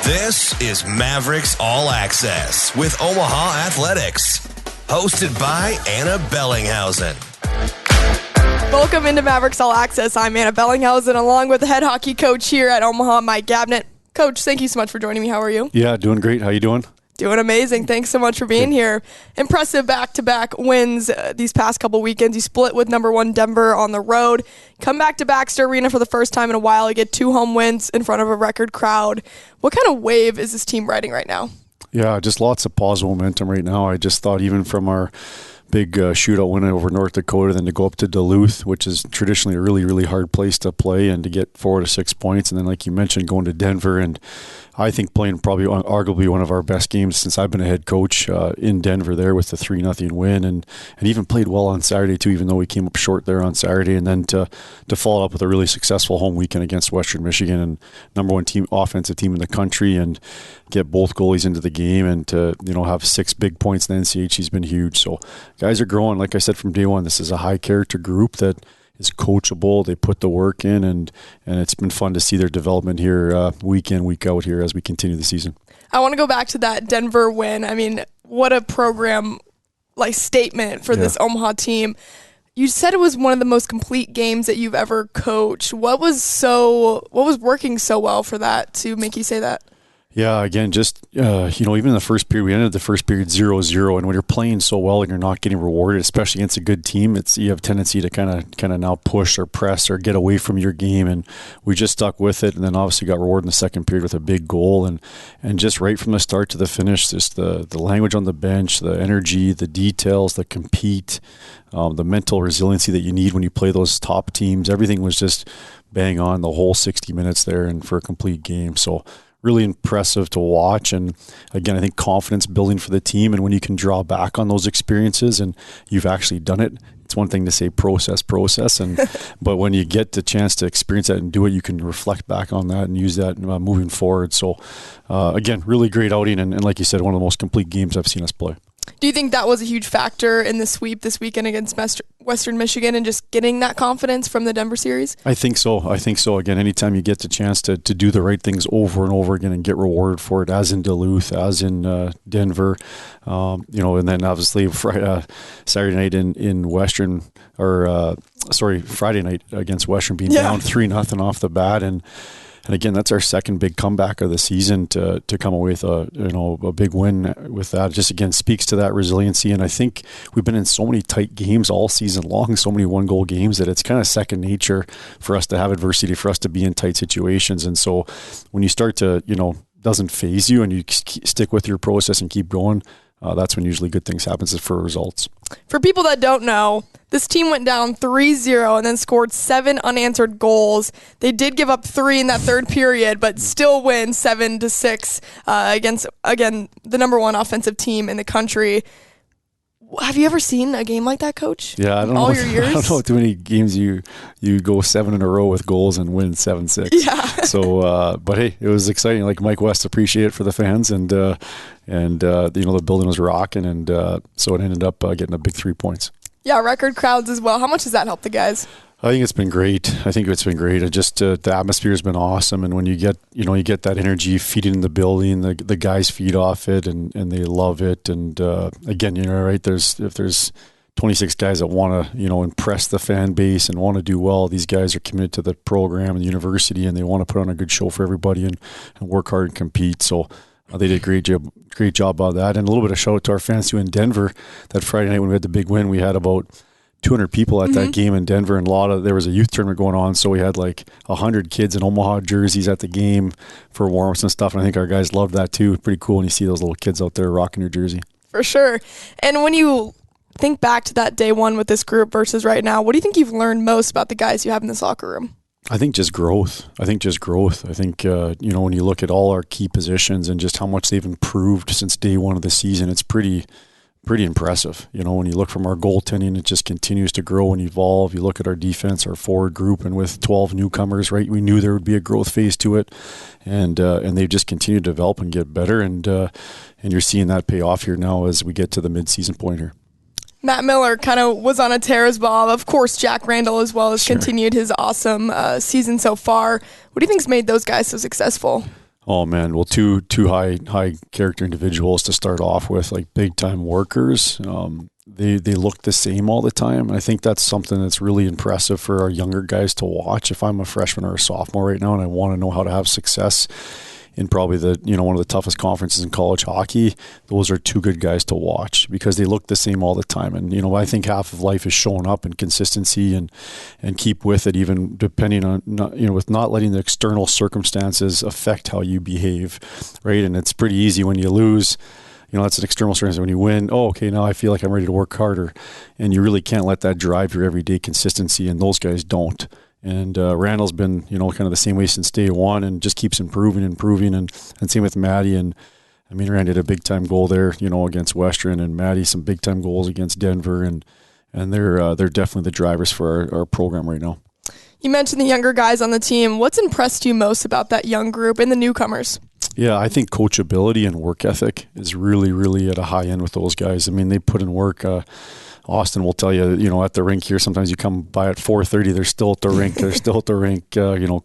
This is Mavericks All Access with Omaha Athletics. Hosted by Ana Bellinghausen. Welcome into Mavericks All Access. I'm Ana Bellinghausen, along with the head hockey coach here at Omaha, Mike Gabinet. Coach, thank you so much for joining me. How are you? Yeah, doing great. How you doing? Doing amazing. Thanks so much for being here. Impressive back-to-back wins these past couple weekends. You split with number one Denver on the road. Come back to Baxter Arena for the first time in a while. You get 2 home wins in front of a record crowd. What kind of wave is this team riding right now? Yeah, just lots of positive momentum right now. I just thought even from our big shootout win over North Dakota, then to go up to Duluth, which is traditionally a really, really hard place to play, and to get 4 to 6 points. And then, like you mentioned, going to Denver, and I think playing probably arguably one of our best games since I've been a head coach in Denver there with the 3-0 win, and even played well on Saturday too, even though we came up short there on Saturday. And then to follow up with a really successful home weekend against Western Michigan, and number one team, offensive team in the country, and get both goalies into the game, and to have 6 big points in the NCHC has been huge. So guys are growing. Like I said from day one, this is a high character group that is coachable. They put the work in, and it's been fun to see their development here week in, week out here as we continue the season. I want to go back to that Denver win. I mean, what a program statement for this Omaha team. You said it was one of the most complete games that you've ever coached. What was working so well for that to make you say that? Yeah, again, just, even in the first period, we ended the first period 0-0, and when you're playing so well and you're not getting rewarded, especially against a good team, you have a tendency to kind of now push or press or get away from your game, and we just stuck with it, and then obviously got rewarded in the second period with a big goal, and just right from the start to the finish, just the language on the bench, the energy, the details, the compete, the mental resiliency that you need when you play those top teams, everything was just bang on the whole 60 minutes there and for a complete game. So really impressive to watch, and again, I think confidence building for the team. And when you can draw back on those experiences and you've actually done it, it's one thing to say process, and but when you get the chance to experience that and do it, you can reflect back on that and use that moving forward. So again, really great outing, and like you said, one of the most complete games I've seen us play. Do you think that was a huge factor in the sweep this weekend against Western Michigan and just getting that confidence from the Denver series? I think so. Again, anytime you get the chance to do the right things over and over again and get rewarded for it, as in Duluth, as in Denver, and then obviously Saturday night in Western, Friday night against Western, being down 3-0 off the bat, and again, that's our second big comeback of the season to come away with a big win with that. Just again speaks to that resiliency, and I think we've been in so many tight games all season long, so many 1-goal games, that it's kind of second nature for us to have adversity, for us to be in tight situations. And so when you start to doesn't phase you and you stick with your process and keep going, that's when usually good things happen for results. For people that don't know, this team went down 3-0 and then scored 7 unanswered goals. They did give up 3 in that third period, but still win 7-6 against, again, the number one offensive team in the country. Have you ever seen a game like that, Coach? Yeah, I don't know. Your years? I don't know too many games you go 7 in a row with goals and win 7-6. Yeah. So, but hey, it was exciting. Like Mike West, appreciate it for the fans, and the building was rocking, and so it ended up getting a big 3 points. Yeah, record crowds as well. How much does that help the guys? I think it's been great. And just the atmosphere has been awesome. And when you get that energy feeding in the building, the guys feed off it, and they love it. And again, right, if there's 26 guys that want to impress the fan base and want to do well, these guys are committed to the program and the university, and they want to put on a good show for everybody and work hard and compete. So they did a great job of that. And a little bit of shout out to our fans too in Denver. That Friday night when we had the big win, we had about 200 people at that game in Denver, and there was a youth tournament going on, so we had 100 kids in Omaha jerseys at the game for warm-ups and stuff, and I think our guys loved that too. Pretty cool when you see those little kids out there rocking your jersey. For sure. And when you think back to that day one with this group versus right now, what do you think you've learned most about the guys you have in this locker room? I think just growth. I think when you look at all our key positions and just how much they've improved since day one of the season, it's pretty impressive. When you look from our goaltending, it just continues to grow and evolve. You look at our defense, our forward group, and with 12 newcomers, right, we knew there would be a growth phase to it, and they've just continued to develop and get better, and you're seeing that pay off here now as we get to the mid-season point here. Matt Miller kind of was on a tear as well. Of course, Jack Randall as well has continued his awesome season so far. What do you think's made those guys so successful? Oh man, well, two high character individuals to start off with, like big time workers. They look the same all the time. I think that's something that's really impressive for our younger guys to watch. If I'm a freshman or a sophomore right now and I want to know how to have success in probably one of the toughest conferences in college hockey, those are two good guys to watch because they look the same all the time. And I think half of life is showing up in consistency and keep with it, even depending on with not letting the external circumstances affect how you behave, right? And it's pretty easy when you lose. That's an external circumstance. When you win, okay, now I feel like I'm ready to work harder, and you really can't let that drive your everyday consistency. And those guys don't. And Randall's been, kind of the same way since day one, and just keeps improving, and same with Maddie. And I mean, Randy had a big time goal there, against Western, and Maddie some big time goals against Denver, and they're definitely the drivers for our program right now. You mentioned the younger guys on the team. What's impressed you most about that young group and the newcomers? Yeah, I think coachability and work ethic is really, really at a high end with those guys. I mean, they put in work. Austin will tell you, at the rink here, sometimes you come by at 4:30, they're still at the rink. They're still at the rink,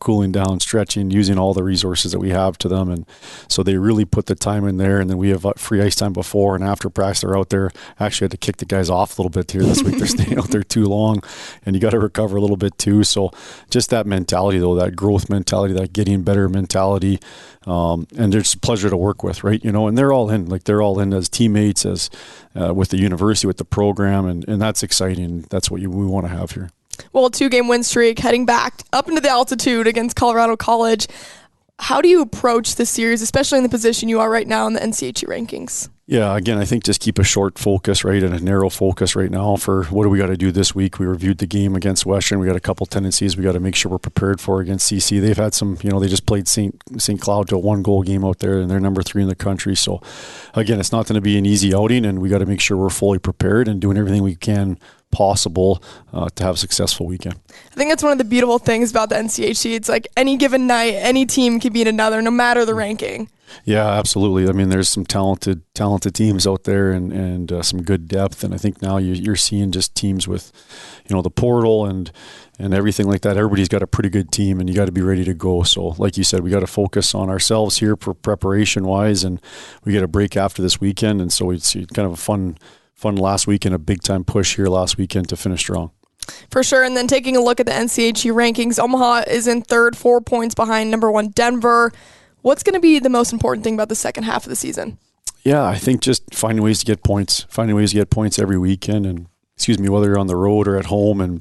cooling down, stretching, using all the resources that we have to them. And so they really put the time in there. And then we have free ice time before and after practice. They're out there. Actually had to kick the guys off a little bit here this week. They're staying out there too long, and you got to recover a little bit too. So just that mentality, though, that growth mentality, that getting better mentality. And they're just a pleasure to work with, right? And they're all in as teammates, as with the university, with the program, and that's exciting. That's what we want to have here. Well, a 2-game win streak, heading back up into the altitude against Colorado College. How do you approach this series, especially in the position you are right now in the NCHC rankings? Yeah, again, I think just keep a short focus, right, and a narrow focus right now for what do we got to do this week. We reviewed the game against Western. We got a couple tendencies we got to make sure we're prepared for against CC. They've had some, they just played St. Cloud to a 1-goal game out there, and they're number 3 in the country. So, again, it's not going to be an easy outing, and we got to make sure we're fully prepared and doing everything we can possible to have a successful weekend. I think that's one of the beautiful things about the NCHC. It's like any given night, any team can beat another, no matter the ranking. Yeah, absolutely. I mean, there's some talented teams out there and some good depth. And I think now you're seeing just teams with, the portal and everything like that. Everybody's got a pretty good team, and you got to be ready to go. So like you said, we got to focus on ourselves here for preparation wise, and we get a break after this weekend. And so it's kind of a fun last weekend, a big time push here last weekend to finish strong. For sure. And then taking a look at the NCHC rankings, Omaha is in third, 4 points behind number 1 Denver. What's going to be the most important thing about the second half of the season? Yeah, I think just finding ways to get points every weekend, and whether you're on the road or at home, and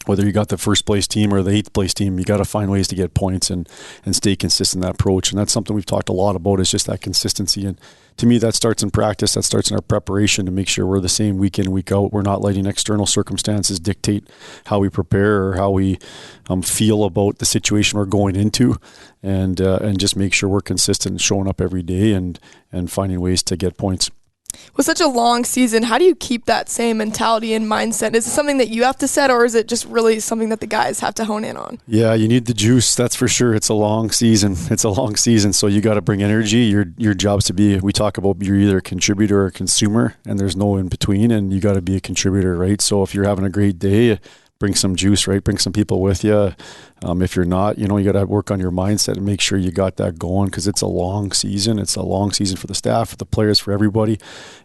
whether you got the first place team or the 8th place team, you got to find ways to get points and stay consistent in that approach. And that's something we've talked a lot about, is just that consistency. And to me, that starts in practice. That starts in our preparation to make sure we're the same week in, week out. We're not letting external circumstances dictate how we prepare or how we feel about the situation we're going into, and just make sure we're consistent and showing up every day and finding ways to get points. With such a long season, how do you keep that same mentality and mindset? Is it something that you have to set, or is it just really something that the guys have to hone in on? Yeah, you need the juice, that's for sure. It's a long season. So you got to bring energy. Your job's to be, we talk about you're either a contributor or a consumer, and there's no in between, and you got to be a contributor, right? So if you're having a great day, bring some juice, right? Bring some people with you. If you're not, you got to work on your mindset and make sure you got that going, because it's a long season. It's a long season for the staff, for the players, for everybody.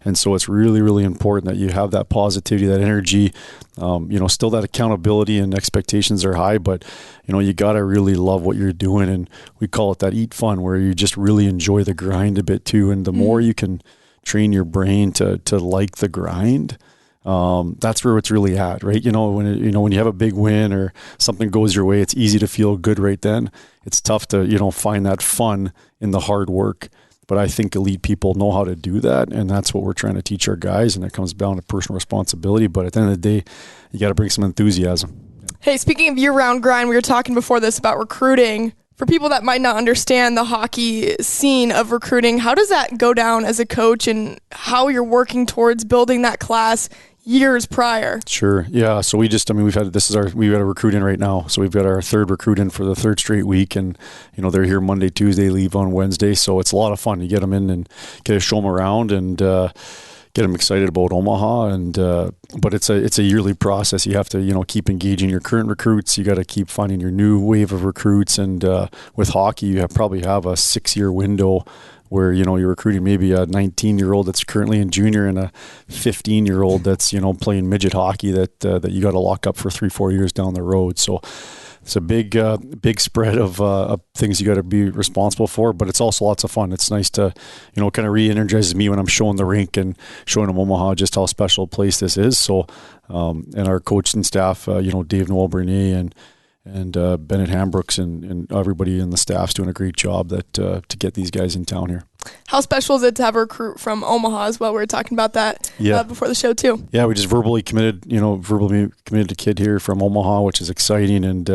And so it's really, really important that you have that positivity, that energy. Still that accountability and expectations are high, but, you got to really love what you're doing. And we call it that eat fun, where you just really enjoy the grind a bit too. And the more you can train your brain to like the grind, that's where it's really at, right? When you have a big win or something goes your way, it's easy to feel good right then. It's tough to, find that fun in the hard work. But I think elite people know how to do that, and that's what we're trying to teach our guys, and it comes down to personal responsibility. But at the end of the day, you got to bring some enthusiasm. Hey, speaking of year-round grind, we were talking before this about recruiting. For people that might not understand the hockey scene of recruiting, how does that go down as a coach, and how you're working towards building that class years prior? Sure. Yeah. So we got a recruit in right now. So we've got our 3rd recruit in for the 3rd straight week, and they're here Monday, Tuesday, leave on Wednesday. So it's a lot of fun. You get them in and get to show them around and them excited about Omaha. And but it's a yearly process. You have to keep engaging your current recruits. You got to keep finding your new wave of recruits. And with hockey, you probably have a 6-year window where you're recruiting maybe a 19-year-old that's currently in junior and a 15-year-old that's playing midget hockey that you got to lock up for 3-4 years down the road. So it's a big spread of things you got to be responsible for, but it's also lots of fun. It's nice to kind of re-energizes me when I'm showing the rink and showing them Omaha just how special a place this is. So and our coach and staff, Dave Noel Bernier and Bennett Hambrooks and everybody in the staff's doing a great job to get these guys in town here. How special is it to have a recruit from Omaha as well? We were talking about that before the show too. Yeah, we just verbally committed a kid here from Omaha, which is exciting. And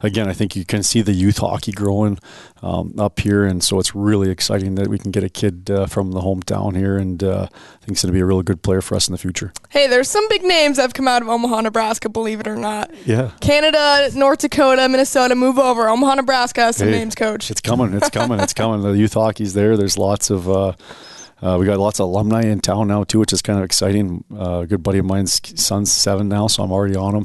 again, I think you can see the youth hockey growing up here, and so it's really exciting that we can get a kid from the hometown here, and I think he's going to be a really good player for us in the future. Hey, there's some big names that have come out of Omaha, Nebraska, believe it or not. Yeah. Canada, North Dakota, Minnesota, move over. Omaha, Nebraska has some names, Coach. It's coming. The youth hockey's there. There's lots of we got lots of alumni in town now too, which is kind of exciting. A good buddy of mine's son's 7 now, so I'm already on him.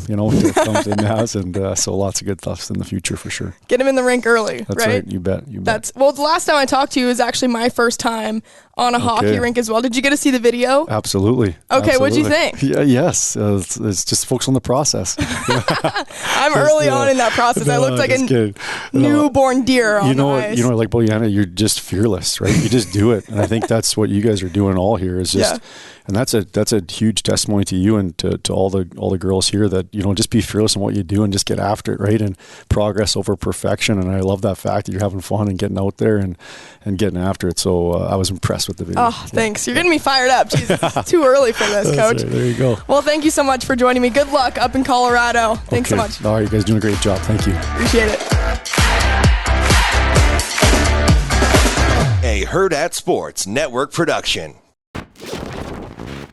Comes in has, and so lots of good stuff in the future for sure. Get him in the rink early. That's right. You bet. The last time I talked to you was actually my first time on a hockey rink as well. Did you get to see the video? Absolutely. Okay, what'd you think? Yeah, yes. It's just focus on the process. I'm early on in that process. I looked like a newborn deer on the ice. Like about you, Anna, you're just fearless, right? You just do it, and I think that's what you guys are doing all here is just. Yeah. And that's a huge testimony to you and to all the girls here that just be fearless in what you do and just get after it, right? And progress over perfection. And I love that fact that you're having fun and getting out there and getting after it. So I was impressed with the video. Oh, thanks. You're getting me fired up. Jesus, it's too early for this, Coach. Right, there you go. Well, thank you so much for joining me. Good luck up in Colorado. Thanks so much. All right, you guys doing a great job. Thank you. Appreciate it. A Hurrdat Sports Network production.